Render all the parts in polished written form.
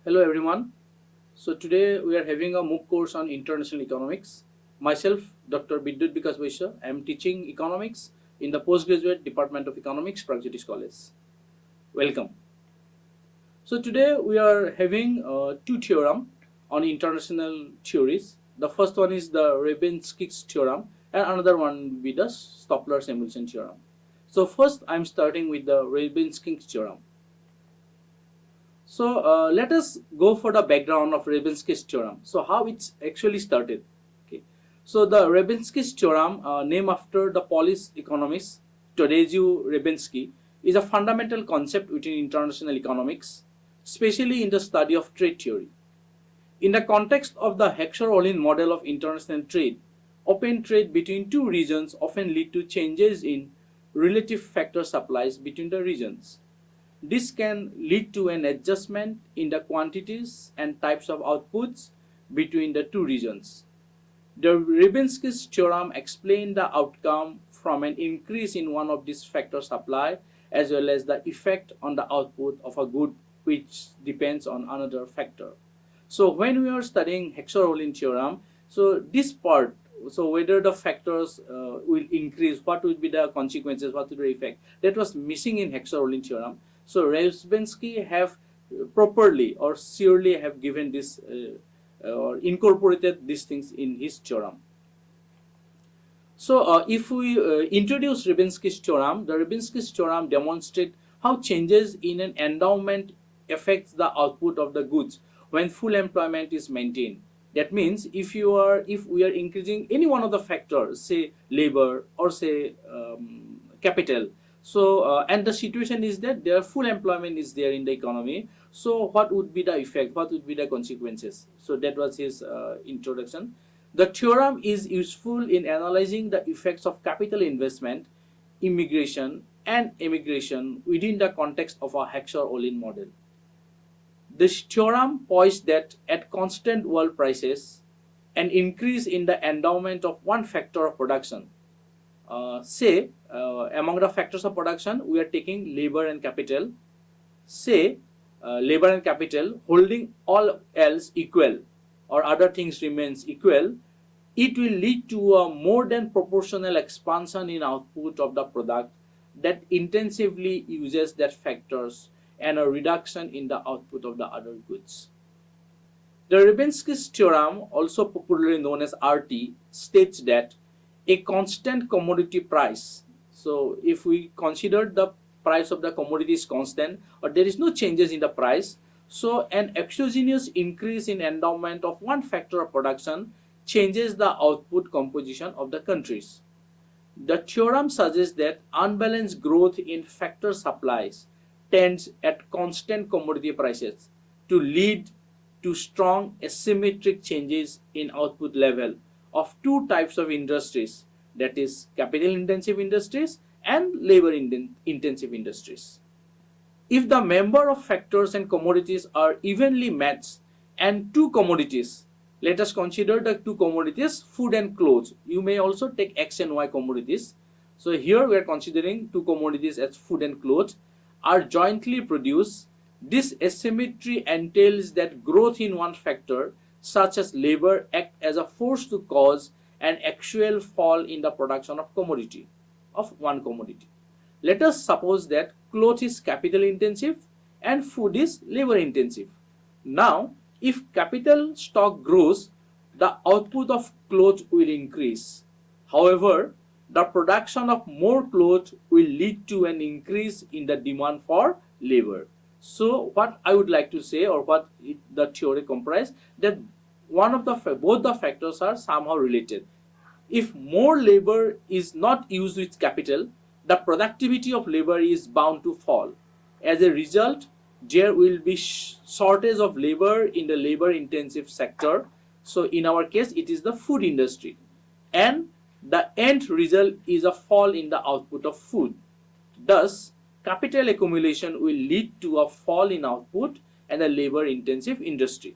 Hello everyone. So today we are having a MOOC course on international economics. Myself, Dr. Bidyut Vikas Vaishya, I am teaching economics in the postgraduate Department of Economics, Pragjyotish College. Welcome. So today we are having two theorem on international theories. The first one is the Ryczynski's theorem, and another one will be the Samuelson theorem. So first I am starting with the Ryczynski's theorem. So let us go for the background of Ryczynski's theorem. So how it's actually started. Okay. So the Ryczynski's theorem, named after the Polish economist Tadeusz Ryczynski, is a fundamental concept within international economics, especially in the study of trade theory. In the context of the Heckscher-Ohlin model of international trade, open trade between two regions often lead to changes in relative factor supplies between the regions. This can lead to an adjustment in the quantities and types of outputs between the two regions. The Ryczynski's theorem explained the outcome from an increase in one of these factor supply as well as the effect on the output of a good which depends on another factor. So when we are studying Heckscher-Ohlin theorem, so this part, so whether the factors will increase, what will be the consequences, what will be the effect, that was missing in Heckscher-Ohlin theorem. So Ryczynski have properly or surely have given this or incorporated these things in his theorem. So if we introduce Ryczynski's theorem, the Ryczynski's theorem demonstrates how changes in an endowment affects the output of the goods when full employment is maintained. That means if we are increasing any one of the factors, say labor or say capital, so and the situation is that their full employment is there in the economy. So what would be the effect? What would be the consequences? So that was his introduction. The theorem is useful in analyzing the effects of capital investment, immigration, and emigration within the context of a Heckscher-Ohlin model. This theorem posits that at constant world prices, an increase in the endowment of one factor of production, among the factors of production, we are taking labor and capital. Say labor and capital holding all else equal or other things remains equal, it will lead to a more than proportional expansion in output of the product that intensively uses that factors and a reduction in the output of the other goods. The Ryczynski's theorem, also popularly known as RT, states that a constant commodity price, so if we consider the price of the commodity is constant or there is no changes in the price, so an exogenous increase in endowment of one factor of production changes the output composition of the countries. The theorem suggests that unbalanced growth in factor supplies tends at constant commodity prices to lead to strong asymmetric changes in output level of two types of industries, that is capital intensive industries and labor intensive industries. If the number of factors and commodities are evenly matched and two commodities, let us consider the two commodities food and clothes. You may also take X and Y commodities. So here we are considering two commodities as food and clothes are jointly produced. This asymmetry entails that growth in one factor such as labor act as a force to cause an actual fall in the production of commodity, of one commodity. Let us suppose that cloth is capital intensive and food is labor intensive. Now, if capital stock grows, the output of cloth will increase. However, the production of more cloth will lead to an increase in the demand for labor. So what I would like to say, or what the theory comprises, that both the factors are somehow related. If more labor is not used with capital, the productivity of labor is bound to fall. As a result, there will be shortage of labor in the labor intensive sector. So in our case, it is the food industry. And the end result is a fall in the output of food. Thus, capital accumulation will lead to a fall in output and a labor intensive industry.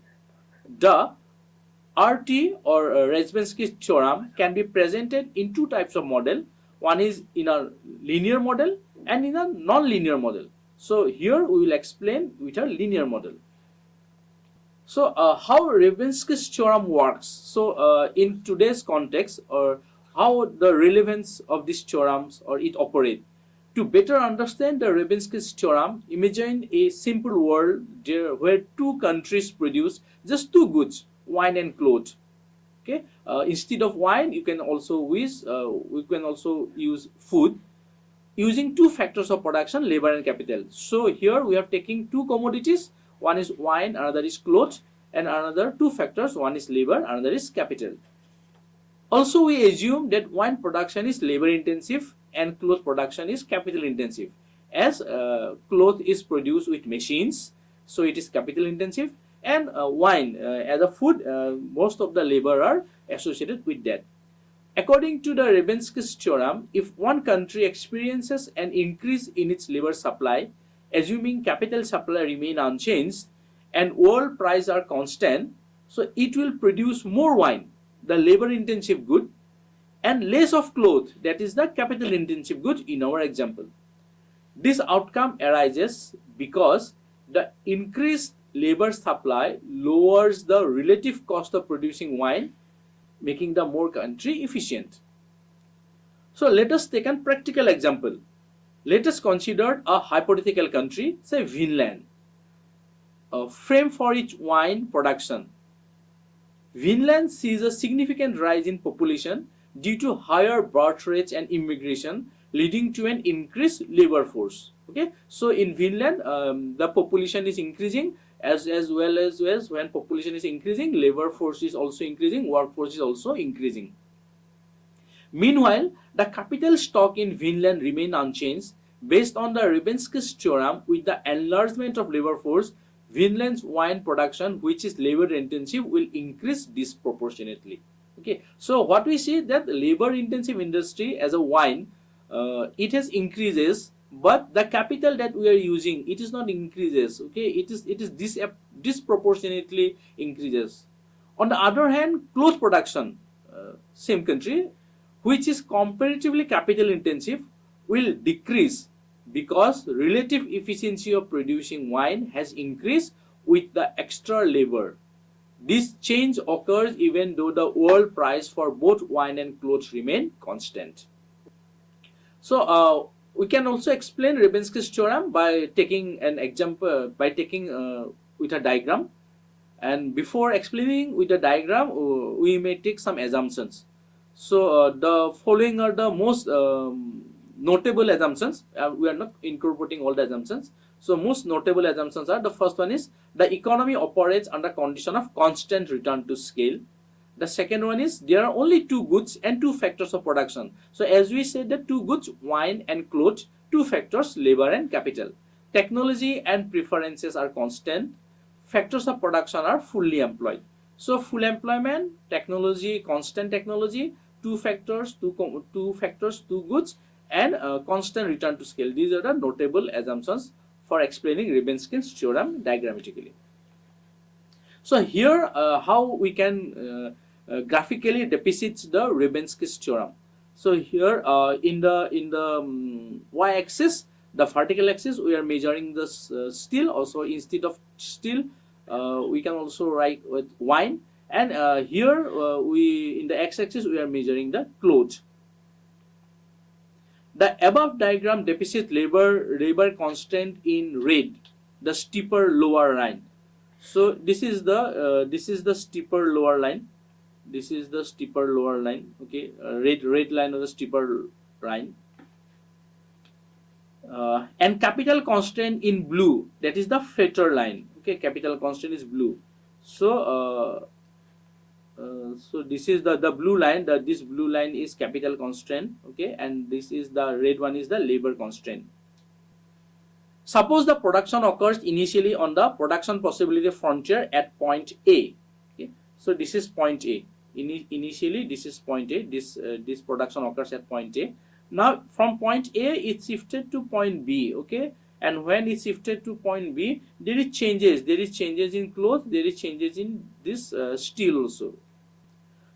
The RT or Ryczynski's theorem can be presented in two types of model. One is in a linear model and in a non-linear model. So here we will explain with a linear model. So how Ryczynski's theorem works? So in today's context, or how the relevance of these theorems or it operate. To better understand the Ryczynski's theorem, imagine a simple world there where two countries produce just two goods, wine and clothes. Okay, instead of wine, you can also use we can also use food, using two factors of production, labor and capital. So here we are taking two commodities, one is wine, another is clothes, and another two factors, one is labor, another is capital. Also we assume that wine production is labor intensive and cloth production is capital intensive. As cloth is produced with machines, so it is capital intensive, and wine as a food, most of the labor are associated with that. According to the Ryczynski's theorem, if one country experiences an increase in its labor supply, assuming capital supply remain unchanged and world prices are constant, so it will produce more wine, the labor intensive good, and less of cloth, that is the capital intensive good in our example. This outcome arises because the increased labor supply lowers the relative cost of producing wine, making the more country efficient. So let us take a practical example. Let us consider a hypothetical country, say Finland, frame for its wine production. Finland sees a significant rise in population due to higher birth rates and immigration, leading to an increased labor force. Okay, so in Finland, the population is increasing, as well as when population is increasing, labor force is also increasing, workforce is also increasing. Meanwhile, the capital stock in Finland remain unchanged. Based on the Ryczynski's theorem, with the enlargement of labor force, Finland's wine production, which is labor intensive, will increase disproportionately. Okay, so what we see that labor intensive industry as a wine, it has increases, but the capital that we are using, it is not increases. Okay, it is disproportionately increases. On the other hand, cloth production, same country, which is comparatively capital intensive, will decrease because relative efficiency of producing wine has increased with the extra labor. This change occurs even though the world price for both wine and clothes remain constant. So we can also explain Ryczynski's theorem by taking an example, by taking with a diagram. And before explaining with a diagram, we may take some assumptions. So the following are the most notable assumptions. We are not incorporating all the assumptions. So most notable assumptions are, the first one is the economy operates under condition of constant return to scale. The second one is there are only two goods and two factors of production. So as we said, the two goods, wine and clothes, two factors, labor and capital. Technology and preferences are constant. Factors of production are fully employed. So full employment, technology, constant technology, two factors, two goods, and constant return to scale. These are the notable assumptions for explaining Ryczynski's theorem diagrammatically. So here, how we can graphically depict the Ryczynski's theorem. So here, in the y-axis, the vertical axis, we are measuring the steel. Also, instead of steel, we can also write with wine. And here, we in the x-axis, we are measuring the clothes. The above diagram depicts labor constant in red, the steeper lower line. So this is the steeper lower line. This is the steeper lower line. Okay, red line of the steeper line. And capital constant in blue, that is the fatter line. Okay, capital constant is blue. So so this is the blue line. This blue line is capital constant. Okay, and this is the red one is the labor constant. Suppose the production occurs initially on the production possibility frontier at point A. Okay, so this is point A. Initially, this is point A. This production occurs at point A. Now from point A, it's shifted to point B. Okay, and when it's shifted to point B, there is changes. There is changes in cloth. There is changes in this steel also.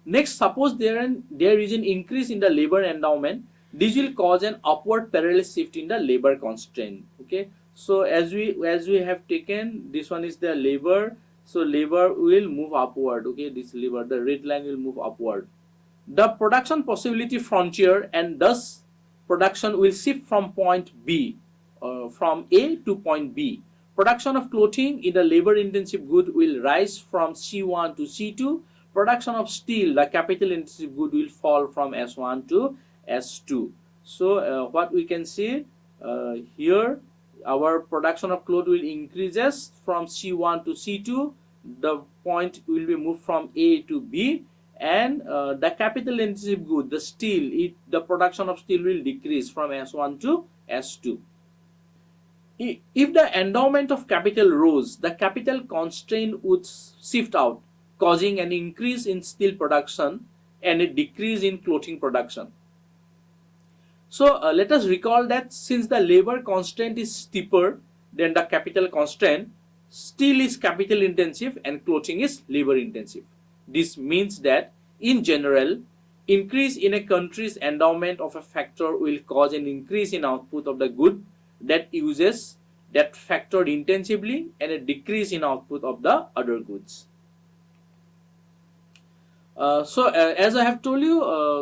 Next, suppose there is an increase in the labor endowment. This will cause an upward parallel shift in the labor constraint. Okay, so as we have taken, this one is the labor So lever will move upward. Okay, this lever, the red line will move upward. The production possibility frontier, and thus production will shift from point B, from A to point B. Production of clothing in the labor intensive good will rise from C1 to C2. Production of steel, the capital intensive good, will fall from S1 to S2. So what we can see here, our production of cloth will increases from C1 to C2. The point will be moved from A to B, and the capital intensive good, the steel, the production of steel will decrease from S1 to S2. If the endowment of capital rose, the capital constraint would shift out, causing an increase in steel production and a decrease in clothing production. So let us recall that since the labor constraint is steeper than the capital constraint, steel is capital intensive and clothing is labor intensive. This means that in general, increase in a country's endowment of a factor will cause an increase in output of the good that uses that factor intensively and a decrease in output of the other goods. As I have told you,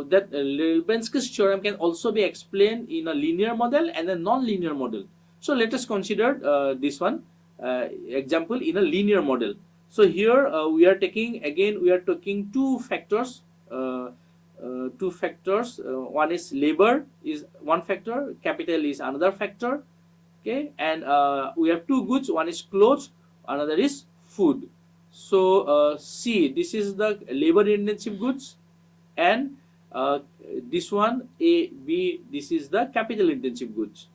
that Ryczynski's theorem can also be explained in a linear model and a non-linear model. So let us consider this one example in a linear model. So here we are taking two factors. One is labor is one factor, capital is another factor. Okay, and we have two goods. One is clothes, another is food. So C, this is the labor intensive goods, and this one A, B, this is the capital intensive goods.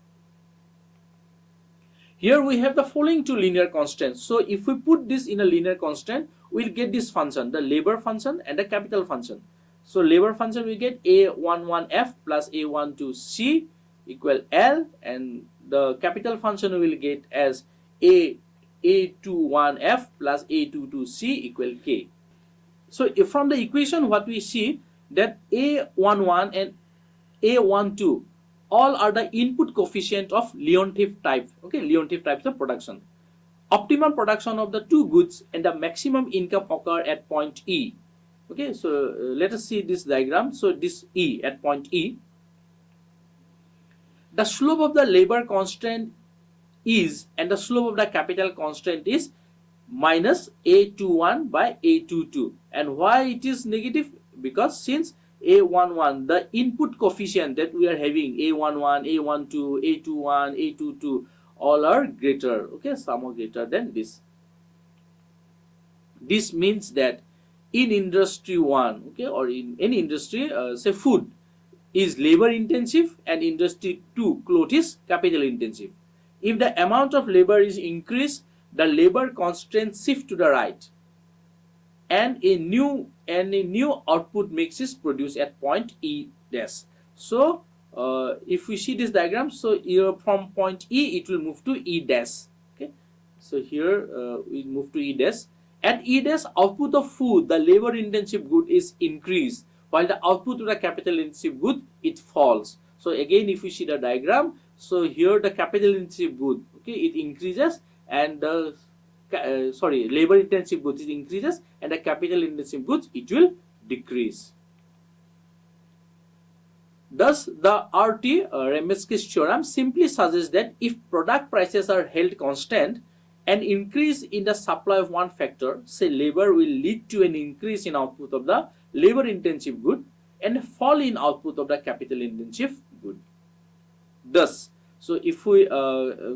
Here we have the following two linear constants. So if we put this in a linear constant, we'll get this function, the labor function and the capital function. So labor function we get A11F plus A12C equal L, and the capital function we will get as A21F plus A22C equal K. So if from the equation what we see that A11 and A12 all are the input coefficient of Leontief type. Okay, Leontief types of production. Optimum production of the two goods and the maximum income occur at point E. Okay, so let us see this diagram. So this E at point E, the slope of the labor constant is, and the slope of the capital constant is minus A21 by A22. And why it is negative? Because since A11, the input coefficient that we are having, A11, A12, A21, A22, all are greater, okay, some are greater than this. This means that in industry 1, okay, or in any industry, say food is labor intensive, and industry 2, cloth, is capital intensive. If the amount of labor is increased, the labor constraint shift to the right, and a new output mix is produced at point E dash. So if we see this diagram, so here from point E it will move to E dash. Okay, so here we move to E dash. At E dash, output of food, the labor intensive good, is increased, while the output of the capital intensive good, it falls. So again, if we see the diagram, so here the capital intensive good, okay, it increases, and the labor intensive goods, it increases, and the capital intensive goods, it will decrease. Thus, the Ryczynski's theorem simply suggests that if product prices are held constant, an increase in the supply of one factor, say labor, will lead to an increase in output of the labor intensive good and a fall in output of the capital intensive good. Thus, so if we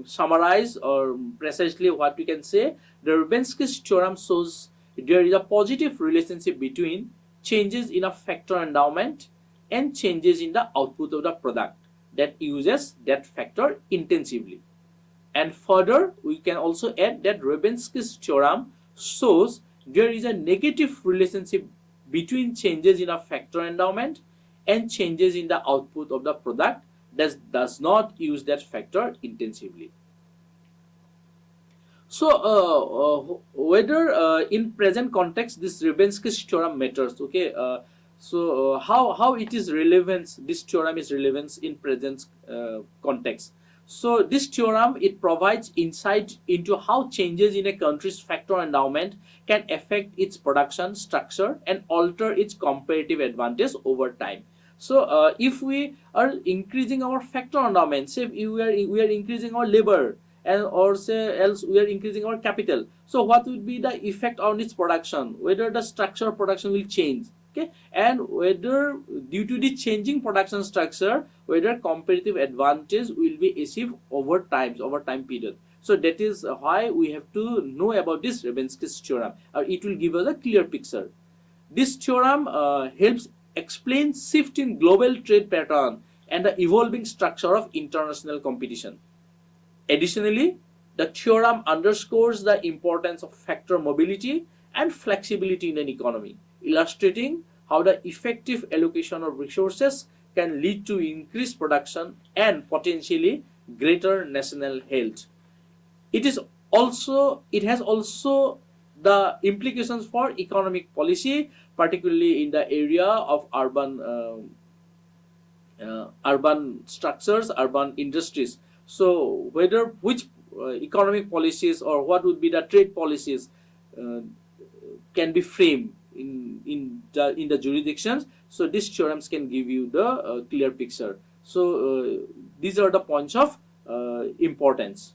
summarize or precisely what we can say, the Ryczynski's theorem shows there is a positive relationship between changes in a factor endowment and changes in the output of the product that uses that factor intensively. And further, we can also add that Ryczynski's theorem shows there is a negative relationship between changes in a factor endowment and changes in the output of the product that does not use that factor intensively. So whether in present context this Ryczynski's theorem matters, okay, how it is relevant, this theorem is relevant in present context. So this theorem, it provides insight into how changes in a country's factor endowment can affect its production structure and alter its comparative advantage over time. So if we are increasing our factor endowment, say we are increasing our labor, and or say else we are increasing our capital, so what would be the effect on its production, whether the structure of production will change, okay, and whether due to the changing production structure, whether comparative advantage will be achieved over time period. So that is why we have to know about this Ryczynski's theorem, or it will give us a clear picture. This theorem helps explain shift in global trade pattern and the evolving structure of international competition. Additionally, the theorem underscores the importance of factor mobility and flexibility in an economy, illustrating how the effective allocation of resources can lead to increased production and potentially greater national health. It has also the implications for economic policy, particularly in the area of urban structures, urban industries. So whether which economic policies or what would be the trade policies uh, can be framed in the jurisdictions. So these theorems can give you the clear picture. So these are the points of importance.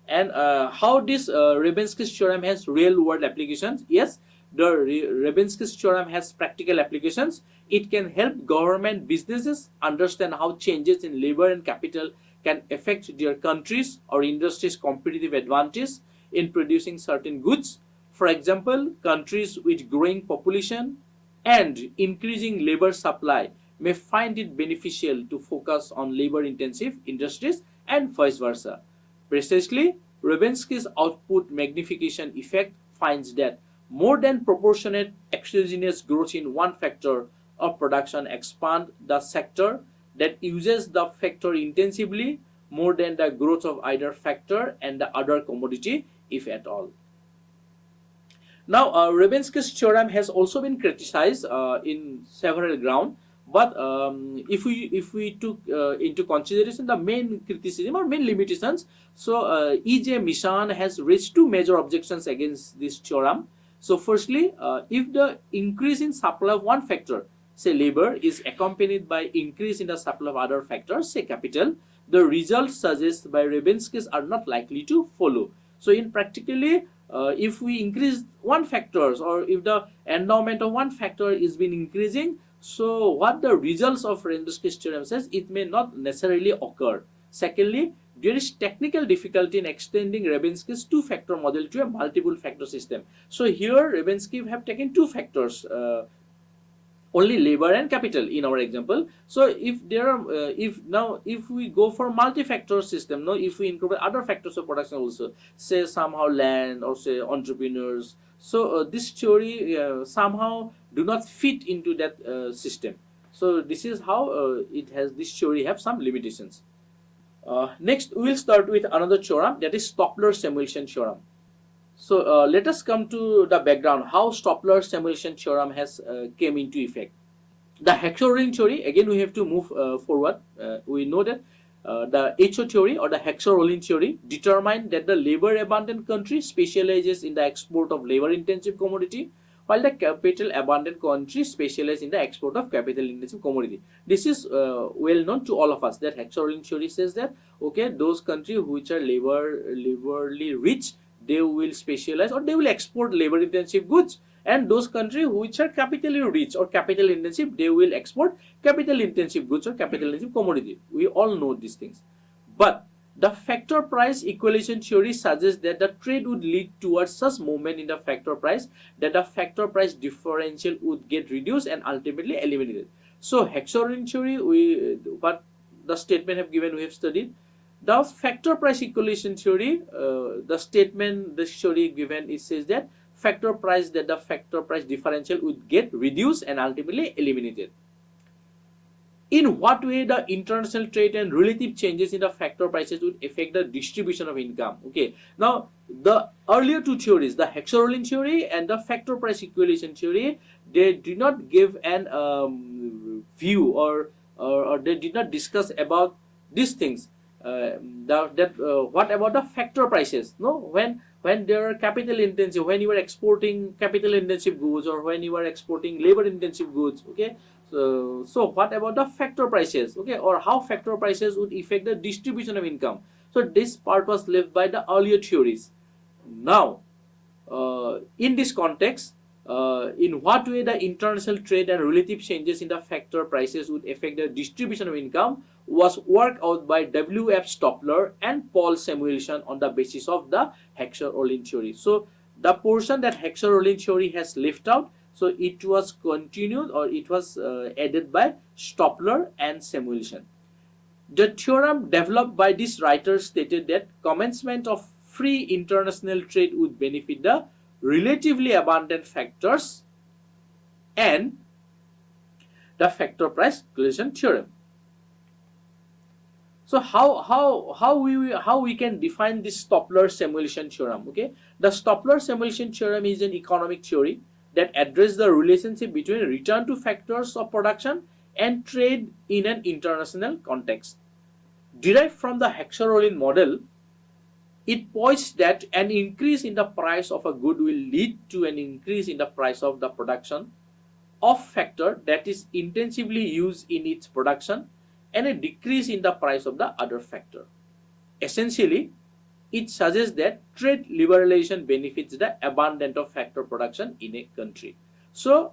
And how this Ryczynski's theorem has real world applications? Yes, the Ryczynski's theorem has practical applications. It can help government businesses understand how changes in labor and capital can affect their countries or industries' competitive advantage in producing certain goods. For example, countries with growing population and increasing labor supply may find it beneficial to focus on labor intensive industries and vice versa. Precisely, Ryczynski's output magnification effect finds that more than proportionate exogenous growth in one factor of production expand the sector that uses the factor intensively more than the growth of either factor and the other commodity, if at all. Now, Ryczynski's theorem has also been criticized in several grounds, but if we took into consideration the main criticism or main limitations, so E.J. Mishan has raised two major objections against this theorem. So, firstly, if the increase in supply of one factor, say labor, is accompanied by increase in the supply of other factors, say capital, the results suggested by Ryczynski's are not likely to follow. So, in practically, if we increase one factors, or if the endowment of one factor is been increasing, so what the results of Ryczynski's theorem says, it may not necessarily occur. Secondly, there is technical difficulty in extending Ryczynski's two-factor model to a multiple factor system. So here Ryczynski have taken two factors, only labor and capital in our example. So if there are if we go for multi-factor system, now if we include other factors of production also, say somehow land or say entrepreneurs, so this theory somehow do not fit into that system. So this is how this theory have some limitations. Next we will start with another theorem, that is Stoppler-Samuelson theorem. So let us come to the background, how Stoppler-Samuelson theorem has came into effect. The Hexagon theory, again we have to move forward. We know that the HO theory or the Hexagon theory determined that the labor abundant country specializes in the export of labor intensive commodity, while the capital abundant country specializes in the export of capital intensive commodity. This is well known to all of us, that Hexagon theory says that okay, those countries which are laborly rich, they will specialize or they will export labor intensive goods, and those countries which are capitally rich or capital intensive, they will export capital intensive goods or capital intensive commodity. We all know these things. But the factor price equalization theory suggests that the trade would lead towards such movement in the factor price that the factor price differential would get reduced and ultimately eliminated. So Hexagon theory, what the statement have given, we have studied. The factor price equalization theory, the statement this theory given, it says that the factor price differential would get reduced and ultimately eliminated. In what way the international trade and relative changes in the factor prices would affect the distribution of income? Okay, now the earlier two theories, the Hexagon theory and the factor price equalization theory, they did not give an view or they did not discuss about these things. what about the factor prices? No, when they are capital intensive, when you are exporting capital intensive goods, or when you are exporting labor intensive goods, okay. So what about the factor prices, okay, or how factor prices would affect the distribution of income? So this part was left by the earlier theories. Now, in this context, in what way the international trade and relative changes in the factor prices would affect the distribution of income was worked out by W.F. Stopler and Paul Samuelson on the basis of the Heckscher-Ohlin theory. So the portion that Heckscher-Ohlin theory has left out, so it was continued, or it was added by Stopler and Samuelson. The theorem developed by this writer stated that commencement of free international trade would benefit the relatively abundant factors and the factor price correlation theorem. So how we can define this Stopler-Samuelson theorem? Okay, the Stopler-Samuelson theorem is an economic theory that addresses the relationship between return to factors of production and trade in an international context. Derived from the Heckscher-Ohlin model, it posits that an increase in the price of a good will lead to an increase in the price of the production of factor that is intensively used in its production, and a decrease in the price of the other factor. Essentially, it suggests that trade liberalization benefits the abundance of factor production in a country. So,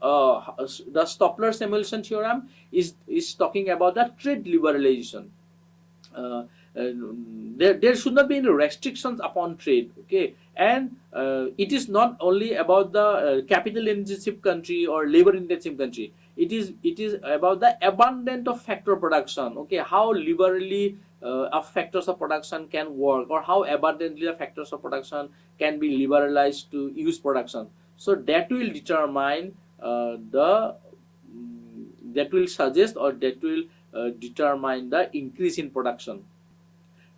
the Stopler-Samuelson theorem is talking about the trade liberalization. There should not be any restrictions upon trade, okay, and it is not only about the capital intensive country or labor intensive country. It is about the abundance of factor production, okay, how liberally factors of production can work, or how abundantly the factors of production can be liberalized to use production. So that will determine that will suggest, or that will determine the increase in production.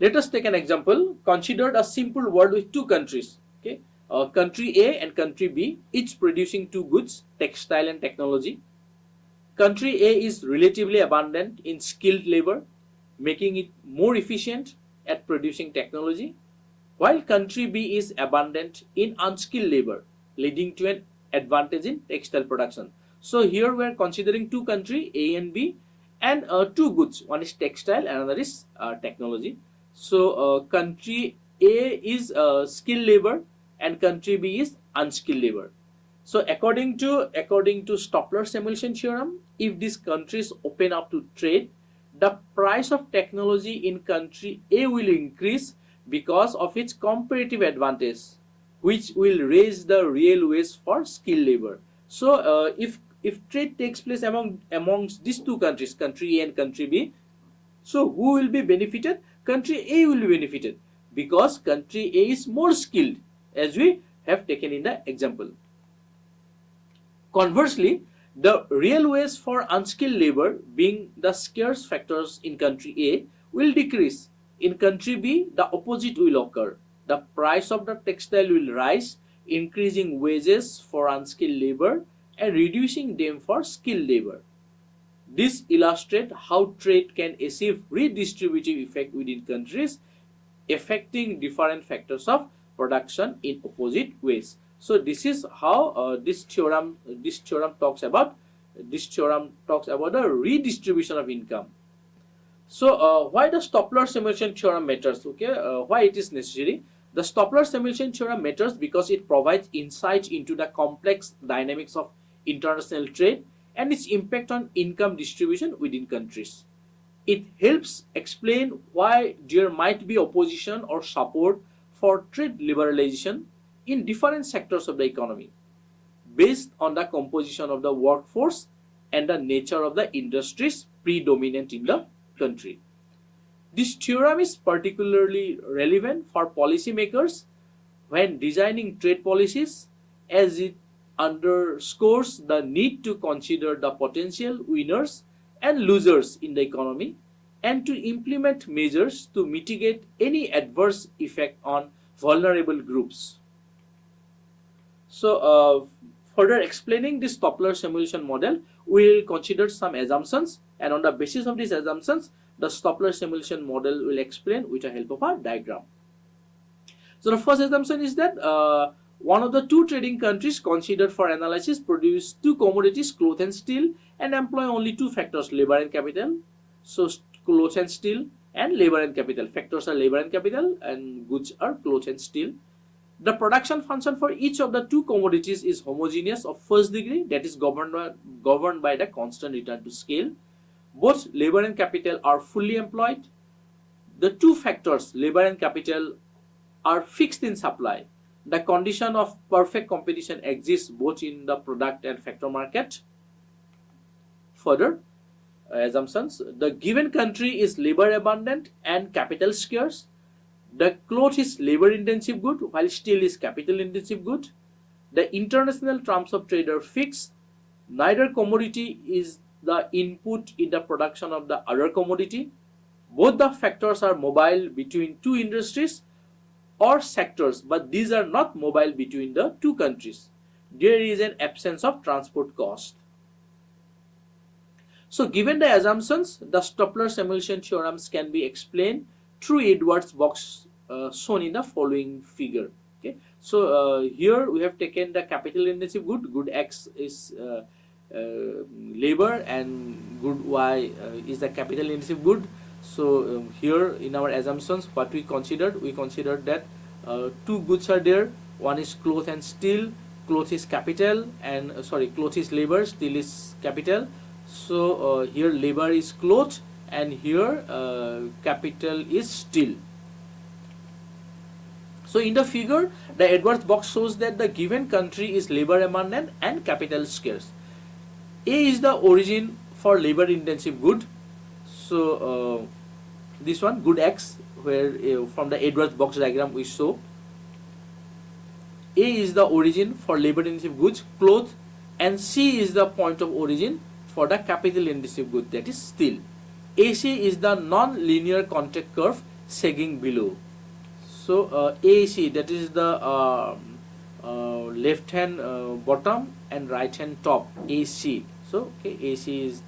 Let us take an example. Consider a simple world with two countries, okay, country A and country B, each producing two goods, textile and technology. Country A is relatively abundant in skilled labor, making it more efficient at producing technology, while country B is abundant in unskilled labor, leading to an advantage in textile production. So here we are considering two countries, A and B, and two goods. One is textile, another is technology. So country A is skilled labor and country B is unskilled labor. So according to Stopler-Samuelson theorem, if these countries open up to trade, the price of technology in country A will increase because of its comparative advantage, which will raise the real wage for skilled labor. So if trade takes place amongst these two countries, country A and country B, so who will be benefited? Country A will be benefited because country A is more skilled, as we have taken in the example. Conversely, the real wage for unskilled labor, being the scarce factors in country A, will decrease. In country B, the opposite will occur. The price of the textile will rise, increasing wages for unskilled labor and reducing them for skilled labor. This illustrates how trade can achieve redistributive effect within countries, affecting different factors of production in opposite ways. So this is how this theorem talks about the redistribution of income. So why the Stopler-Samuelson theorem matters? Okay, why it is necessary? The Stopler-Samuelson theorem matters because it provides insight into the complex dynamics of international trade and its impact on income distribution within countries. It helps explain why there might be opposition or support for trade liberalization in different sectors of the economy based on the composition of the workforce and the nature of the industries predominant in the country. This theorem is particularly relevant for policymakers when designing trade policies, as it underscores the need to consider the potential winners and losers in the economy and to implement measures to mitigate any adverse effect on vulnerable groups. So, further explaining this Stopler-Samuelson model, we will consider some assumptions, and on the basis of these assumptions, the Stoppler simulation model will explain with the help of a diagram. So the first assumption is that one of the two trading countries considered for analysis produce two commodities, cloth and steel, and employ only two factors, labor and capital. So cloth and steel and labor and capital. Factors are labor and capital, and goods are cloth and steel. The production function for each of the two commodities is homogeneous of first degree, that is governed by the constant return to scale. Both labor and capital are fully employed. The two factors, labor and capital, are fixed in supply. The condition of perfect competition exists both in the product and factor market. Further assumptions: the given country is labor abundant and capital scarce. The cloth is labor intensive good while steel is capital intensive good. The international terms of trade are fixed. Neither commodity is the input in the production of the other commodity. Both the factors are mobile between two industries or sectors, but these are not mobile between the two countries. There is an absence of transport cost. So given the assumptions, the Stoppler simulation theorems can be explained through Edwards box shown in the following figure. Okay, so here we have taken the capital intensive good. Good X is labor and good Y is the capital intensive good. So here in our assumptions, what we considered that two goods are there. One is cloth and steel. Cloth is capital, and cloth is labor, steel is capital. So here labor is cloth, and here capital is steel. So in the figure, the Edwards box shows that the given country is labor abundant and capital scarce. A is the origin for labor intensive good. So this one, good X, where from the Edwards box diagram we show A is the origin for labor intensive goods, cloth, and C is the point of origin for the capital intensive good, that is steel. AC is the non-linear contact curve sagging below. So AC, that is the left hand bottom and right hand top, AC. So okay, AC is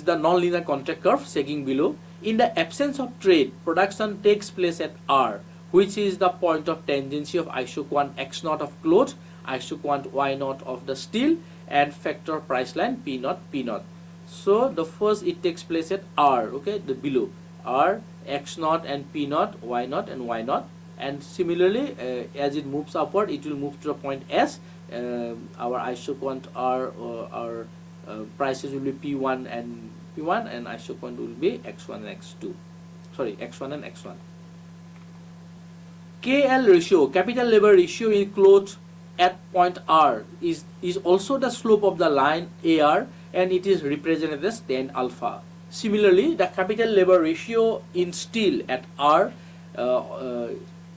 the non-linear contact curve sagging below. In the absence of trade, production takes place at R, which is the point of tangency of isoquant X0 of cloth, isoquant Y0 of the steel, and factor price line P0, P0. So the first it takes place at R, okay, the below R, X0 and P0, Y0 and Y0, and similarly as it moves upward, it will move to the point S. Our isoquant R, our prices will be P1 and P1, and isoquant will be X1 and X2. Sorry, X1 and X1. KL ratio, capital labor ratio in cloth at point R is also the slope of the line AR, and it is represented as tan alpha. Similarly, the capital labor ratio in steel at R,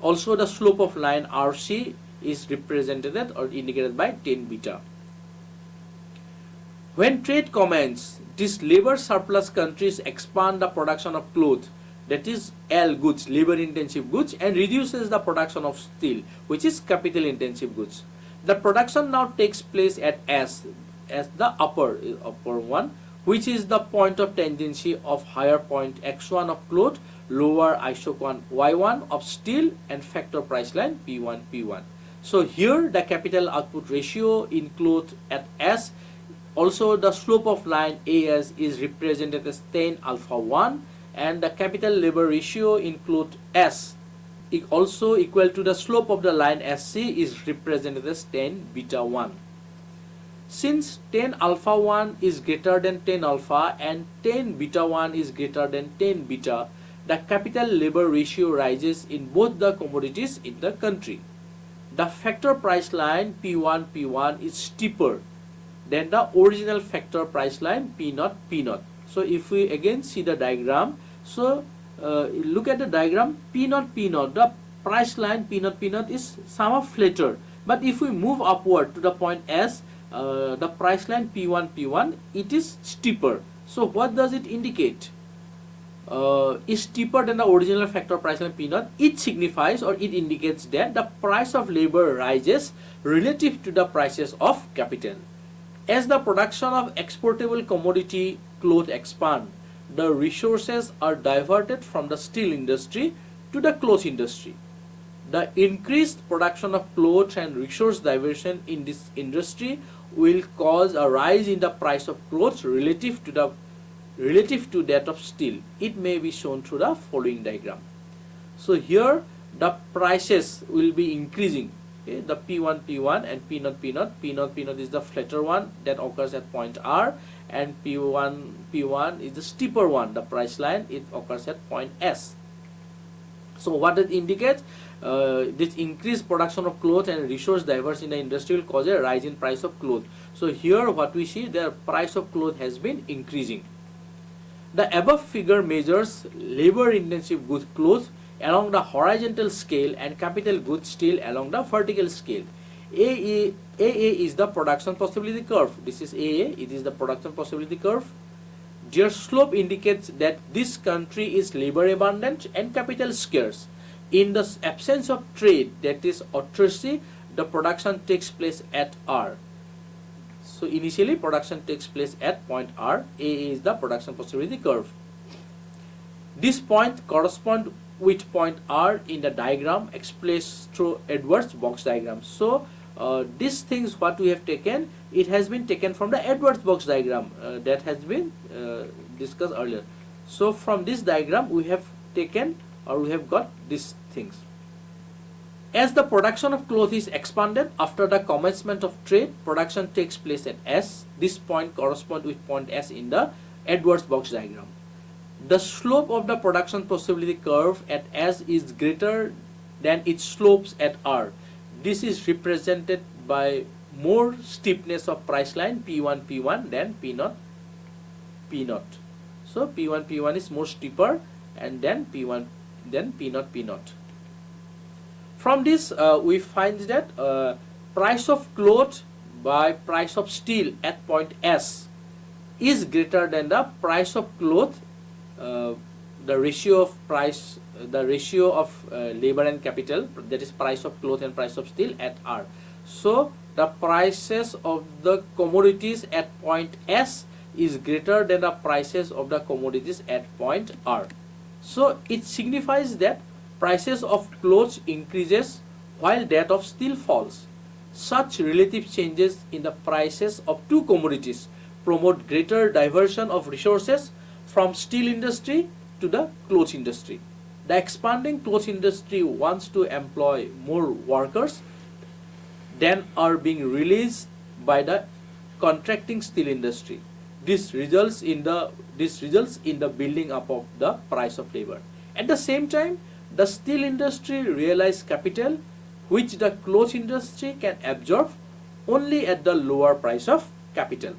also the slope of line RC is represented or indicated by tan beta. When trade commences, these labor surplus countries expand the production of cloth, that is L goods, labor intensive goods, and reduces the production of steel, which is capital intensive goods. The production now takes place at S, as the upper one, which is the point of tangency of higher point X1 of cloth, lower isoquant Y1 of steel, and factor price line P1, P1. So here the capital output ratio in cloth at S, also the slope of line AS is represented as tan alpha 1, and the capital labor ratio in cloth S also equal to the slope of the line SC is represented as tan beta 1. Since tan alpha 1 is greater than tan alpha and tan beta 1 is greater than tan beta, the capital labor ratio rises in both the commodities in the country. The factor price line P1, P1 is steeper than the original factor price line P0, P0. So if we again see the diagram, so look at the diagram, P0, P0, the price line P0, P0 is somewhat flatter, but if we move upward to the point S, the price line P1, P1, it is steeper. So what does it indicate? Is steeper than the original factor price line P0. It signifies, or it indicates that the price of labor rises relative to the prices of capital. As the production of exportable commodity cloth expand, the resources are diverted from the steel industry to the cloth industry. The increased production of clothes and resource diversion in this industry will cause a rise in the price of clothes relative to that of steel. It may be shown through the following diagram. So here the prices will be increasing. Okay, the P1 P1 and P0 P0. P0 P0 is the flatter one that occurs at point R, and P1 P1 is the steeper one, the price line. It occurs at point S. So what it indicates? This increased production of clothes and resource diverse in the industry will cause a rise in price of clothes. So here what we see, the price of clothes has been increasing. The above figure measures labor intensive goods clothes along the horizontal scale and capital goods steel along the vertical scale. AA is the production possibility curve. This is AA, it is the production possibility curve. Their slope indicates that this country is labor abundant and capital scarce. In the absence of trade, that is autarky, the production takes place at R. So initially production takes place at point R. AA is the production possibility curve. This point corresponds with point R in the diagram expressed through Edwards box diagram. So these things what we have taken, it has been taken from the Edwards box diagram that has been discussed earlier. So from this diagram we have taken, or we have got these things. As the production of cloth is expanded after the commencement of trade, production takes place at S. This point corresponds with point S in the Edwards box diagram. The slope of the production possibility curve at S is greater than its slopes at R. This is represented by more steepness of price line P1 P1 than P0 P0. So P1 P1 is more steeper, and then P1 then P0 P0. From this we find that price of cloth by price of steel at point S is greater than the price of cloth, the ratio of price, the ratio of labor and capital, that is price of cloth and price of steel at R. So the prices of the commodities at point S is greater than the prices of the commodities at point R. So it signifies that prices of clothes increases while that of steel falls. Such relative changes in the prices of two commodities promote greater diversion of resources from steel industry to the cloth industry. The expanding cloth industry wants to employ more workers than are being released by the contracting steel industry. This results in the building up of the price of labor. At the same time, the steel industry realizes capital which the cloth industry can absorb only at the lower price of capital.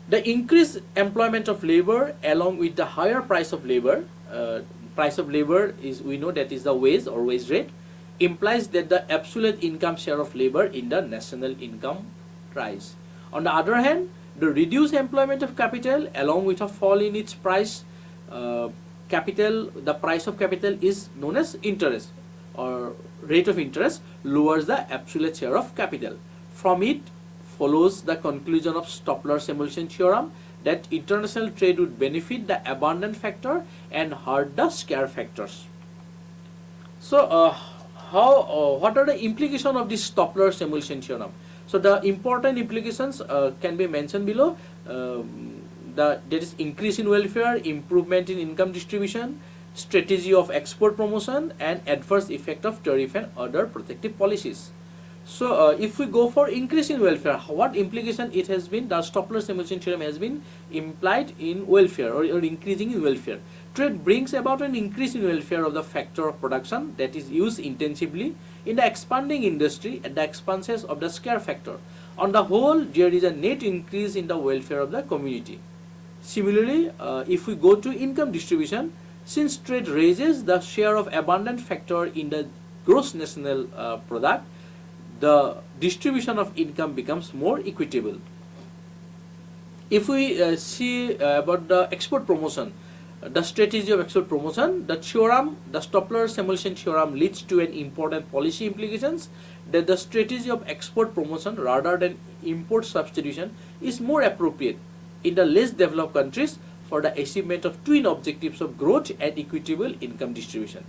The increased employment of labor along with the higher price of labor is, we know that is the wage or wage rate, implies that the absolute income share of labor in the national income rise. On the other hand, the reduced employment of capital along with a fall in its price, the price of capital is known as interest, or rate of interest lowers the absolute share of capital. From it follows the conclusion of Samuelson theorem that international trade would benefit the abundant factor and hurt the scarce factors. So what are the implications of this Samuelson theorem? So the important implications can be mentioned below. There is increase in welfare, improvement in income distribution, strategy of export promotion, and adverse effect of tariff and other protective policies. So if we go for increase in welfare, what implication it has been? The Samuelson theorem has been implied in welfare, or increasing in welfare. Trade brings about an increase in welfare of the factor of production that is used intensively in the expanding industry at the expenses of the scarce factor. On the whole, there is a net increase in the welfare of the community. Similarly, if we go to income distribution, since trade raises the share of abundant factor in the gross national product, the distribution of income becomes more equitable. If we see about the export promotion, the strategy of export promotion, the Samuelson theorem leads to an important policy implications that the strategy of export promotion rather than import substitution is more appropriate in the less developed countries for the achievement of twin objectives of growth and equitable income distribution.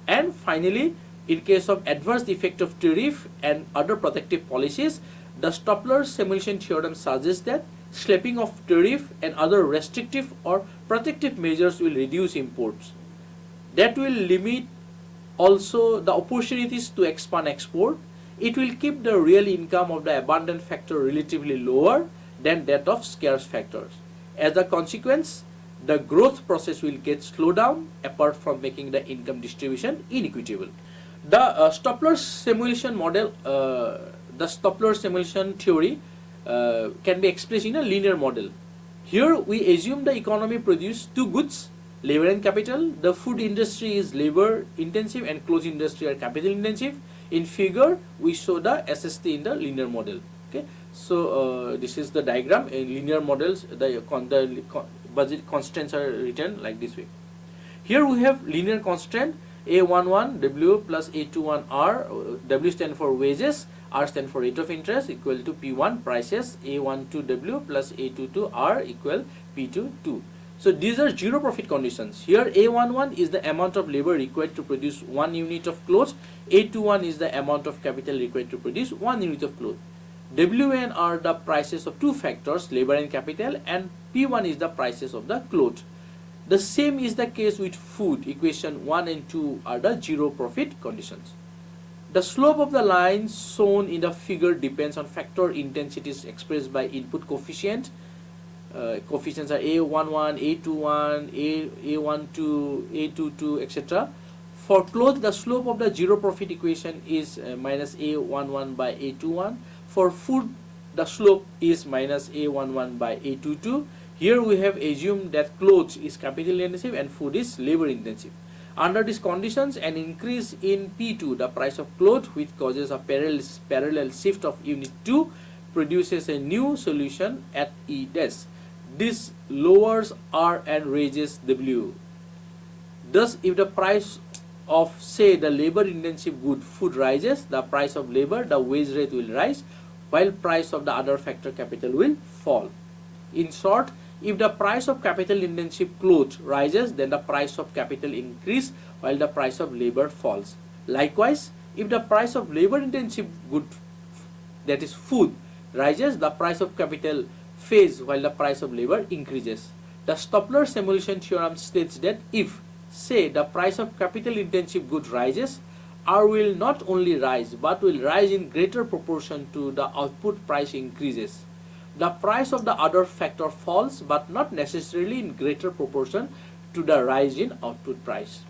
And finally, in case of adverse effect of tariff and other protective policies, the Stopler-Samuelson theorem suggests that slapping of tariff and other restrictive or protective measures will reduce imports. That will limit also the opportunities to expand export. It will keep the real income of the abundant factor relatively lower than that of scarce factors. As a consequence, the growth process will get slowed down apart from making the income distribution inequitable. The Stopler-Samuelson model, the Stopler-Samuelson theory can be expressed in a linear model. Here we assume the economy produces two goods, labor and capital. The food industry is labor intensive and clothes industry are capital intensive. In figure we show the SST in the linear model. Okay, so this is the diagram. In linear models the budget constraints are written like this way. Here we have linear constant A11 W plus A21 R. W stand for wages, R stand for rate of interest, equal to P1 prices, A12 W plus A22 R equal P22. So these are zero profit conditions. Here A11 is the amount of labor required to produce 1 unit of clothes, A21 is the amount of capital required to produce 1 unit of clothes. W and R are the prices of two factors, labor and capital, and P1 is the prices of the clothes. The same is the case with food. Equation 1 and 2 are the zero profit conditions. The slope of the lines shown in the figure depends on factor intensities expressed by input coefficient. Coefficients are A11, A21, A12, A22, etc. For clothes, the slope of the zero profit equation is minus A11 by A21. For food, the slope is minus A11 by A22. Here we have assumed that clothes is capital intensive and food is labor intensive. Under these conditions, an increase in P2, the price of clothes, which causes a parallel shift of unit 2, produces a new solution at E dash. This lowers R and raises W. Thus, if the price of, say, the labor intensive good food rises, the price of labor, the wage rate will rise, while price of the other factor capital will fall. In short, if the price of capital intensive clothes rises, then the price of capital increase while the price of labor falls. Likewise, if the price of labor intensive good, that is food, rises, the price of capital falls while the price of labor increases. The Stopler-Samuelson theorem states that if, say, the price of capital intensive good rises, R will not only rise but will rise in greater proportion to the output price increases. The price of the other factor falls but not necessarily in greater proportion to the rise in output price.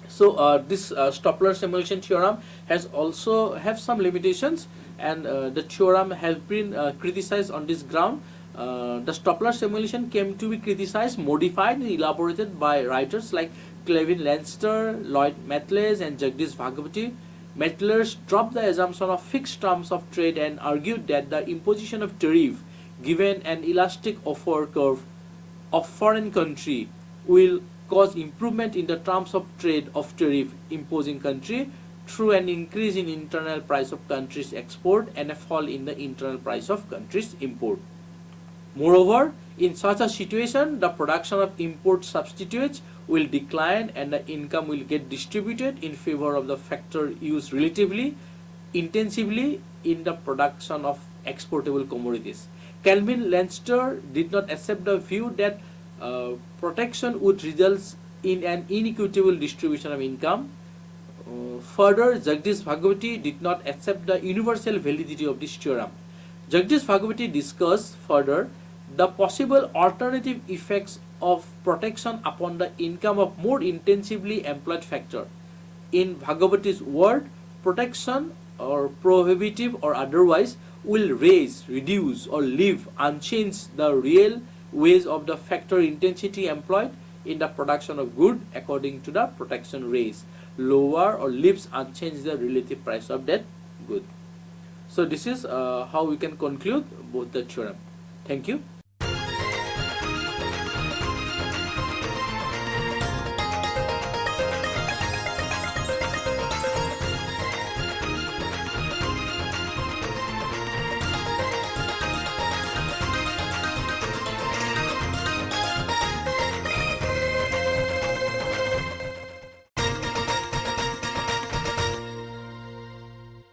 So this Stopler-Samuelson theorem has also have some limitations, and the theorem has been criticized on this ground. The Stopler-Samuelson came to be criticized, modified and elaborated by writers like Clevin Lanster, Lloyd Matthews and Jagdish Bhagwati. Matthews dropped the assumption of fixed terms of trade and argued that the imposition of tariff given an elastic offer curve of foreign country will cause improvement in the terms of trade of tariff imposing country through an increase in internal price of country's export and a fall in the internal price of country's import. Moreover, in such a situation, the production of import substitutes will decline and the income will get distributed in favor of the factor used relatively intensively in the production of exportable commodities. Calvin Lanster did not accept the view that protection would result in an inequitable distribution of income. Further, Jagdish Bhagwati did not accept the universal validity of this theorem. Jagdish Bhagwati discussed further the possible alternative effects of protection upon the income of more intensively employed factor. In Bhagwati's word, protection or prohibitive or otherwise will raise, reduce or leave unchanged the real wage of the factor intensity employed in the production of good according to the protection raise, lower or leaves unchanged the relative price of that good. So this is how we can conclude both the theorem. Thank you.